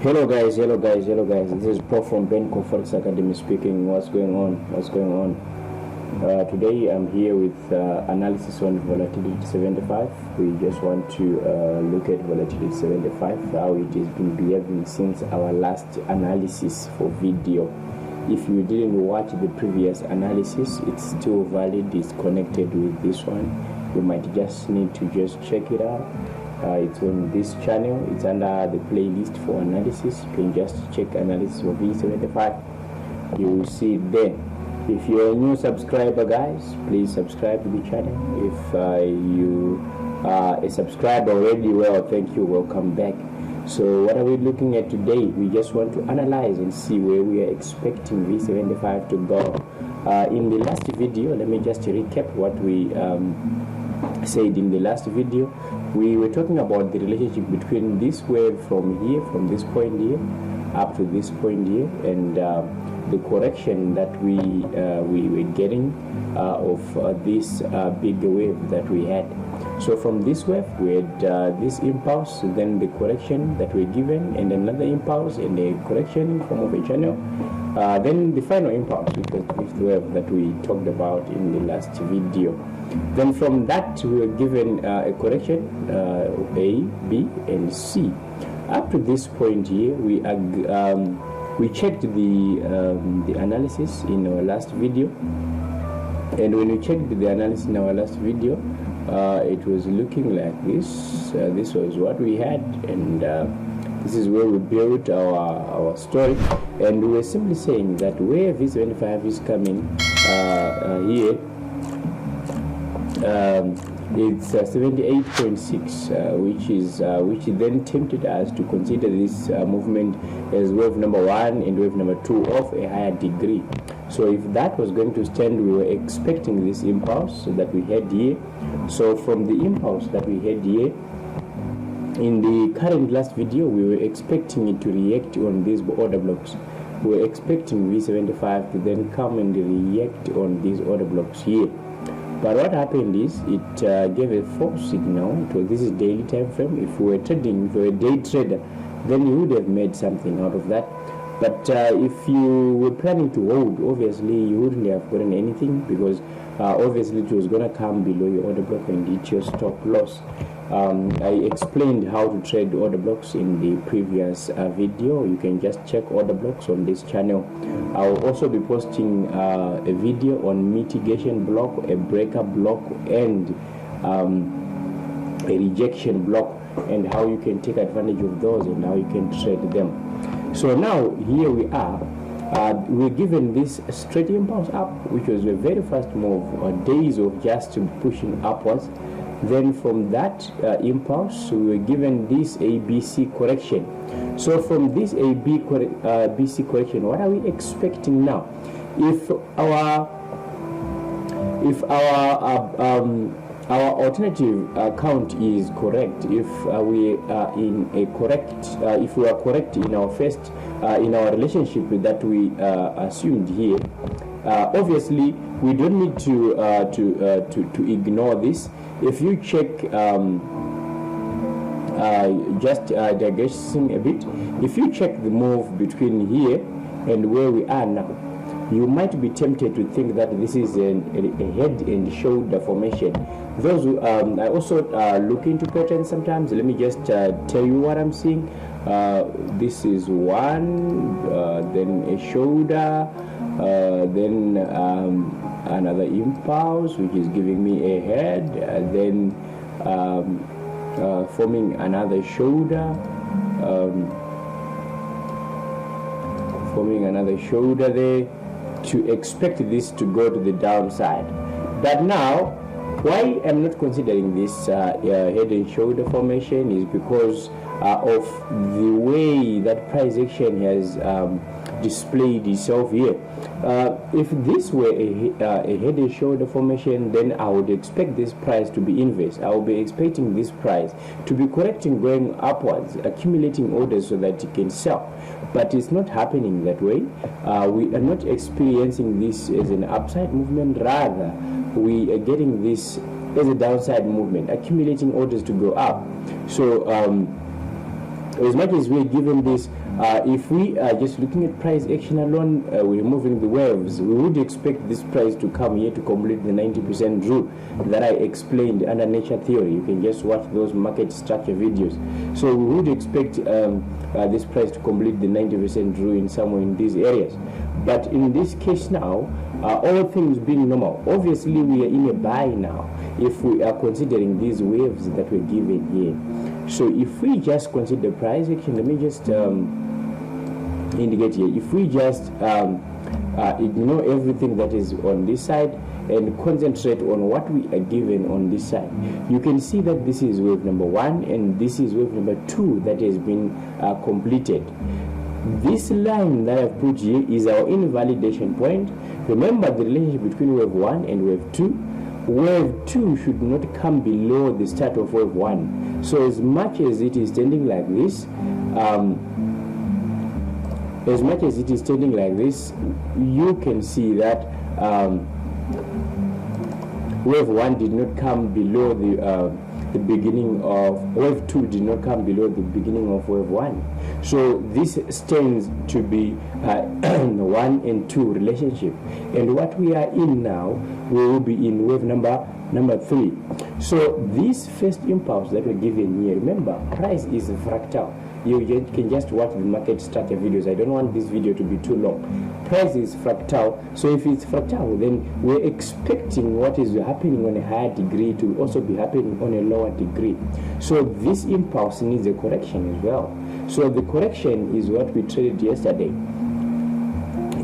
Hello guys. This is Prof from Benco Forex Academy speaking. What's going on? Today I'm here with analysis on Volatility 75. We just want to look at Volatility 75, how it has been behaving since our last analysis for video. If you didn't watch the previous analysis, it's still valid, it's connected with this one. You might just need to just check it out. It's on this channel, it's under the playlist for analysis. You can just check analysis for V75, you will see it there. If you're a new subscriber, guys, please subscribe to the channel. If you are a subscriber already, well, thank you, welcome back. So what are we looking at today? We just want to analyze and see where we are expecting V75 to go. In the last video, let me just recap what we said in the last video. We were talking about the relationship between this wave from here, from this point here up to this point here, and the correction that we were getting of this big wave that we had. So from this wave we had this impulse, then the correction that we're given, and another impulse and a correction in form of a channel, then the final impulse, which was the fifth wave that we talked about in the last video. Then from that we were given a correction, A, B, and C. Up to this point here, we checked the analysis in our last video, and when we checked the analysis in our last video, it was looking like this. This was what we had, and this is where we built our story, and we were simply saying that where V75 is coming here, it's 78.6, which then tempted us to consider this movement as wave number 1 and wave number 2 of a higher degree. So if that was going to stand, we were expecting this impulse that we had here. So from the impulse that we had here, in the current last video, we were expecting it to react on these order blocks. We were expecting V75 to then come and react on these order blocks here. But what happened is it gave a false signal. This is daily time frame. If we were trading, if we were a day trader, then you would have made something out of that. But if you were planning to hold, obviously you wouldn't have gotten anything, because obviously it was going to come below your order block and hit your stop loss. I explained how to trade order blocks in the previous video. You can just check order blocks on this channel. I will also be posting a video on mitigation block, a breaker block, and a rejection block, and how you can take advantage of those and how you can trade them. So now here we are. We're given this straight impulse up, which was a very fast move, days of just pushing upwards. Then from that impulse, we were given this ABC correction. So from this ABC correction, what are we expecting now? If our alternative account is correct, if we are in a correct, if we are correct in our first, in our relationship that we assumed here, obviously we don't need to ignore this. If you check, just digressing a bit, if you check the move between here and where we are now, you might be tempted to think that this is a head and shoulder formation. Those who, I also look into patterns sometimes. Let me just tell you what I'm seeing. This is one, then a shoulder, then another impulse, which is giving me a head, then forming another shoulder, forming another shoulder there, to expect this to go to the downside. But now, why I'm not considering this head and shoulder formation is because of the way that price action has displayed itself here. If this were a head and shoulder formation, then I would expect this price to be inverse. I will be expecting this price to be correcting, going upwards, accumulating orders so that it can sell. But it's not happening that way. We are not experiencing this as an upside movement. Rather, we are getting this as a downside movement, accumulating orders to go up. So as much as we're given this, if we are just looking at price action alone, we're removing the waves, we would expect this price to come here to complete the 90% rule that I explained under nature theory. You can just watch those market structure videos. So we would expect this price to complete the 90% rule in somewhere in these areas. But in this case now, all things being normal, obviously we are in a buy now if we are considering these waves that were given here. So if we just consider price action, let me just indicate here, if we just ignore everything that is on this side and concentrate on what we are given on this side, you can see that this is wave number 1 and this is wave number 2 that has been completed. This line that I've put here is our invalidation point. Remember the relationship between wave 1 and wave 2. Wave 2 should not come below the start of wave 1. So as much as it is standing like this, you can see that wave 1 did not come below the beginning of wave 2 did not come below the beginning of wave 1. So this stands to be 1 and 2 relationship, and what we are in now, we will be in wave number 3. So this first impulse that we're given here, remember price is fractal. You can just watch the market structure videos. I don't want this video to be too long. Price is fractal, so if it's fractal, then we're expecting what is happening on a higher degree to also be happening on a lower degree. So this impulse needs a correction as well. So the correction is what we traded yesterday,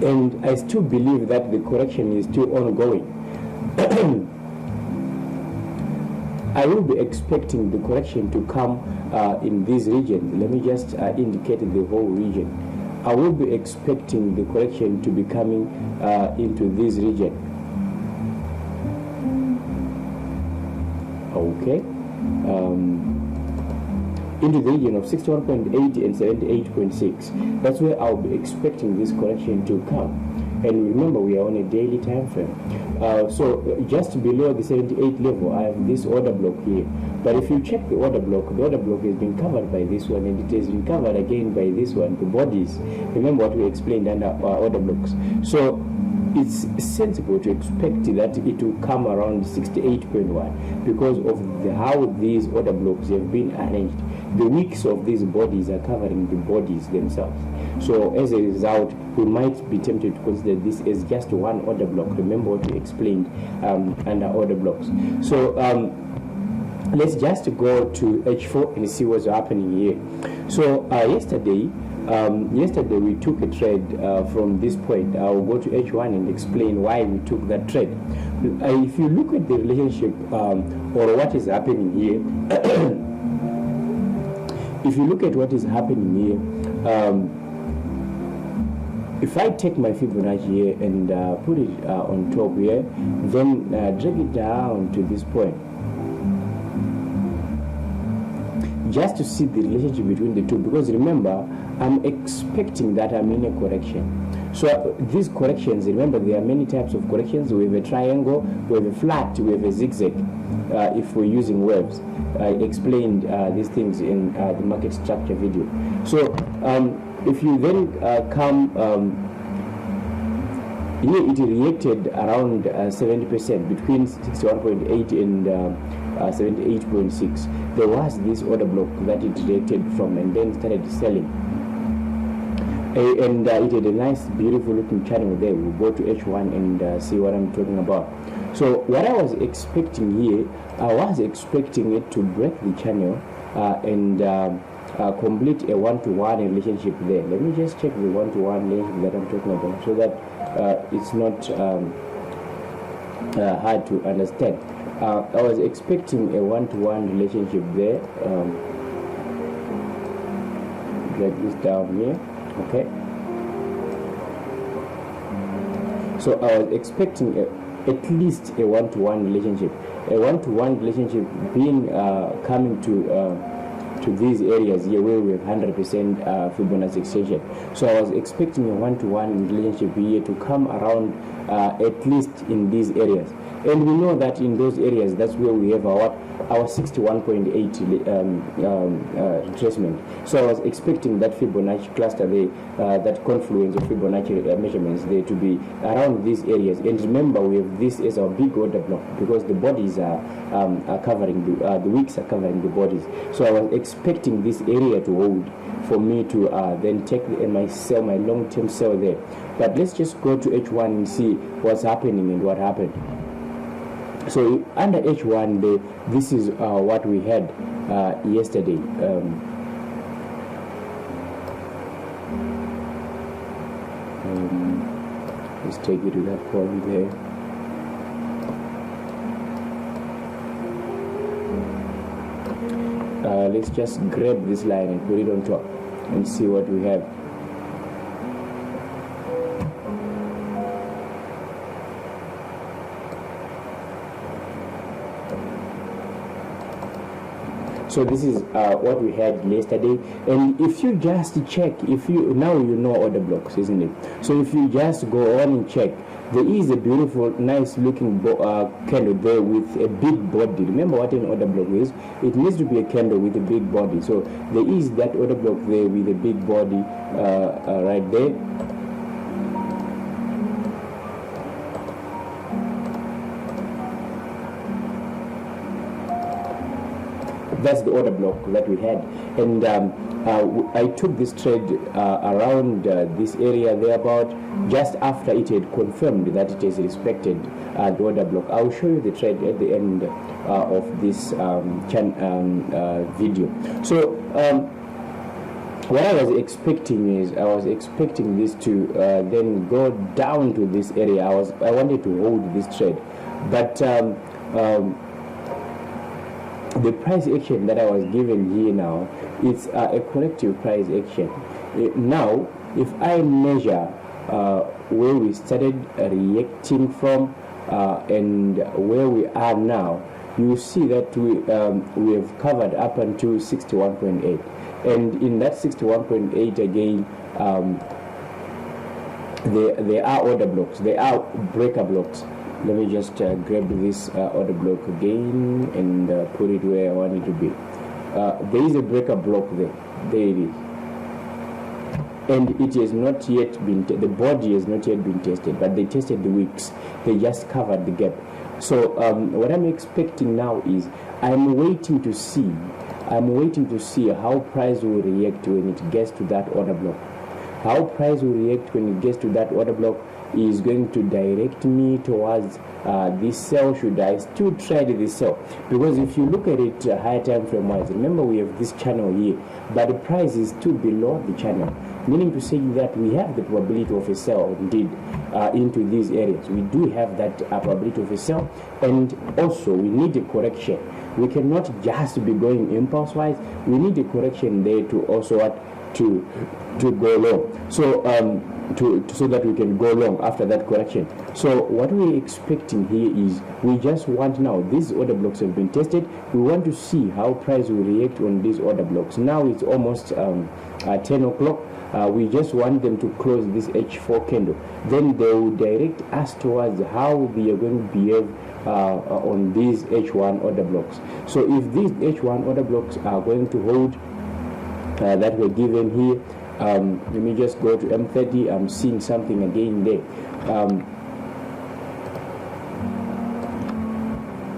and I still believe that the correction is still ongoing. I will be expecting the correction to come in this region. Let me just indicate the whole region. I will be expecting the correction to be coming into this region. Okay. Into the region of 61.8 and 78.6. That's where I'll be expecting this correction to come. And remember, we are on a daily time frame. So just below the 78 level, I have this order block here. But if you check the order block has been covered by this one, and it has been covered again by this one, the bodies. Remember what we explained under our order blocks. So it's sensible to expect that it will come around 68.1 because of how these order blocks have been arranged. The wicks of these bodies are covering the bodies themselves. So as a result, we might be tempted to consider this as just one order block. Remember what we explained under order blocks. So let's just go to H4 and see what's happening here. So yesterday we took a trade from this point. I'll go to H1 and explain why we took that trade. If you look at the relationship or what is happening here, if you look at what is happening here, if I take my Fibonacci here and put it on top here, then drag it down to this point, just to see the relationship between the two, because remember, I'm expecting that I'm in a correction. So these corrections, remember, there are many types of corrections. We have a triangle, we have a flat, we have a zigzag, if we're using waves. I explained these things in the market structure video. So if you then come here, it reacted around 70%, between 61.8 and 78.6. There was this order block that it reacted from and then started selling. And it had a nice, beautiful looking channel there. We'll go to H1 and see what I'm talking about. So what I was expecting here, I was expecting it to break the channel and complete a one-to-one relationship there. Let me just check the one-to-one relationship that I'm talking about so that it's not hard to understand. I was expecting a one-to-one relationship there. Drag this down here. Okay. So I was expecting at least a one-to-one relationship. A one-to-one relationship being coming to these areas here where we have 100% Fibonacci extension. So I was expecting a one-to-one relationship here to come around at least in these areas. and we know that in those areas, that's where we have our 61.8 retracement. So I was expecting that Fibonacci cluster there, that confluence of Fibonacci measurements there, to be around these areas. And remember, we have this as our big order block because the bodies are covering the wicks are covering the bodies. So I was expecting this area to hold for me to then take my long-term sell there. But let's just go to H1 and see what's happening and what happened. So under H1, this is what we had yesterday. Let's take it to that point there. Let's just grab this line and put it on top and see what we have. So this is what we had yesterday, and if you just check, now you know order blocks, isn't it? So if you just go on and check, there is a beautiful, nice looking candle there with a big body. Remember what an order block is? It needs to be a candle with a big body. So there is that order block there with a big body right there. That's the order block that we had, and I took this trade around this area there, about just after it had confirmed that it has respected the order block. I'll show you the trade at the end of this video. So what I was expecting is, I was expecting this to then go down to this area. I wanted to hold this trade, but the price action that I was given here now, it's a corrective price action. Now, if I measure where we started reacting from and where we are now, you see that we have covered up until 61.8, and in that 61.8 again, there are order blocks, there are breaker blocks. Let me just grab this order block again and put it where I want it to be. There is a breaker block there. There it is. And it has not yet been, the body has not yet been tested, but they tested the wicks. They just covered the gap. So what I'm expecting now is, I'm waiting to see how price will react when it gets to that order block. How price will react when it gets to that order block is going to direct me towards this sell. Should I still trade this sell? Because if you look at it higher time frame wise, remember we have this channel here, but the price is still below the channel, meaning to say that we have the probability of a sell indeed into these areas. We do have that probability of a sell, and also we need a correction. We cannot just be going impulse wise. We need a correction there to also to go long. So so that we can go long after that correction. So what we're expecting here is, we just want, now these order blocks have been tested, we want to see how price will react on these order blocks. Now it's almost 10 o'clock. We just want them to close this H4 candle, then they will direct us towards how they are going to behave on these H1 order blocks. So if these H1 order blocks are going to hold that were given here, let me just go to M30. I'm seeing something again there.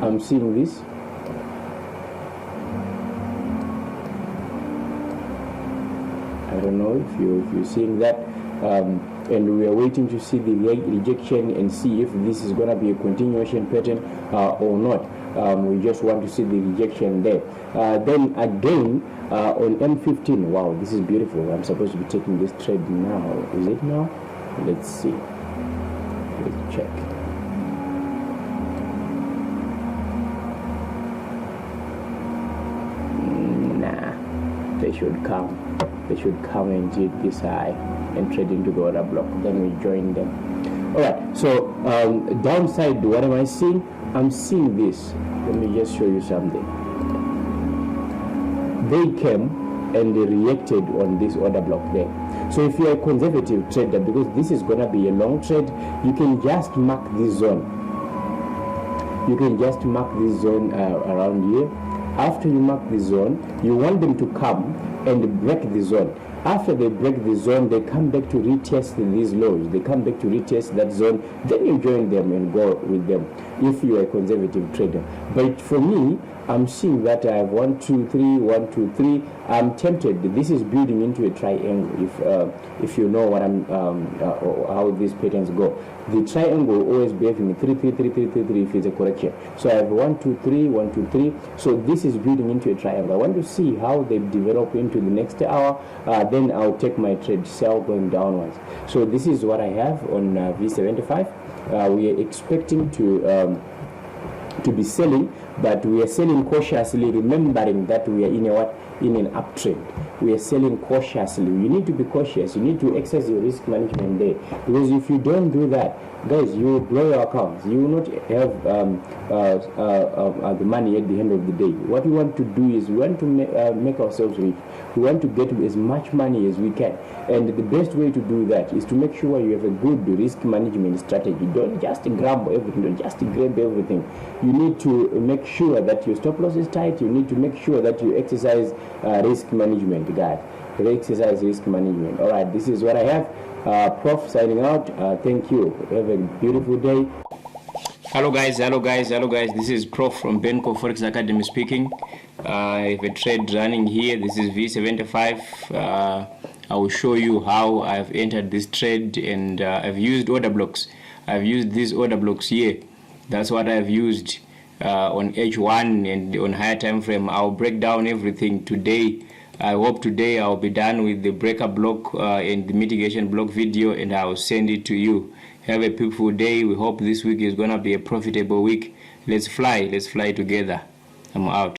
I'm seeing this. I don't know if you're seeing that. And we are waiting to see the rejection and see if this is going to be a continuation pattern or not. We just want to see the rejection there. Then again, on M15, wow, this is beautiful. I'm supposed to be taking this trade now. Is it now? Let's see. Let's check. Nah, they should come. They should come and hit this high and trade into the order block. Then we join them. Alright, so downside, what am I seeing? I'm seeing this. Let me just show you something. They came and they reacted on this order block there. So if you're a conservative trader, because this is going to be a long trade, you can just mark this zone. you can just mark this zone around here. After you mark the zone, you want them to come and break the zone. After they break the zone, they come back to retest these lows. They come back to retest that zone. Then you join them and go with them if you are a conservative trader. But for me, I'm seeing that I have 1, 2, 3, 1, 2, 3. I'm tempted. This is building into a triangle. If you know what how these patterns go, the triangle will always be having 3, 3, 3, 3, 3, 3 if it's a correction. So I have 1, 2, 3, 1, 2, 3. So this is building into a triangle. I want to see how they develop into the next hour. Then I'll take my trade sell going downwards. So this is what I have on V75. We are expecting to be selling, but we are selling cautiously, remembering that we are in an uptrend. We are selling cautiously. You need to be cautious. You need to exercise your risk management there, because if you don't do that, guys, you will blow your accounts. You will not have the money at the end of the day. What we want to do is we want to make ourselves rich. We want to get as much money as we can, and the best way to do that is to make sure you have a good risk management strategy. Don't just grab everything. Don't just grab everything. You need to make sure that your stop loss is tight. You need to make sure that you exercise risk management, guys. Exercise risk management. All right, this is what I have. Prof signing out. Thank you. Have a beautiful day. Hello guys, this is Prof from Benko Forex Academy speaking. I have a trade running here. This is V75. I will show you how I've entered this trade, and I've used order blocks. I've used these order blocks here. That's what I've used on H1 and on higher time frame. I'll break down everything today. I hope today I'll be done with the breaker block and the mitigation block video, and I'll send it to you. Have a peaceful day. We hope this week is gonna be a profitable week. Let's fly together. I'm out.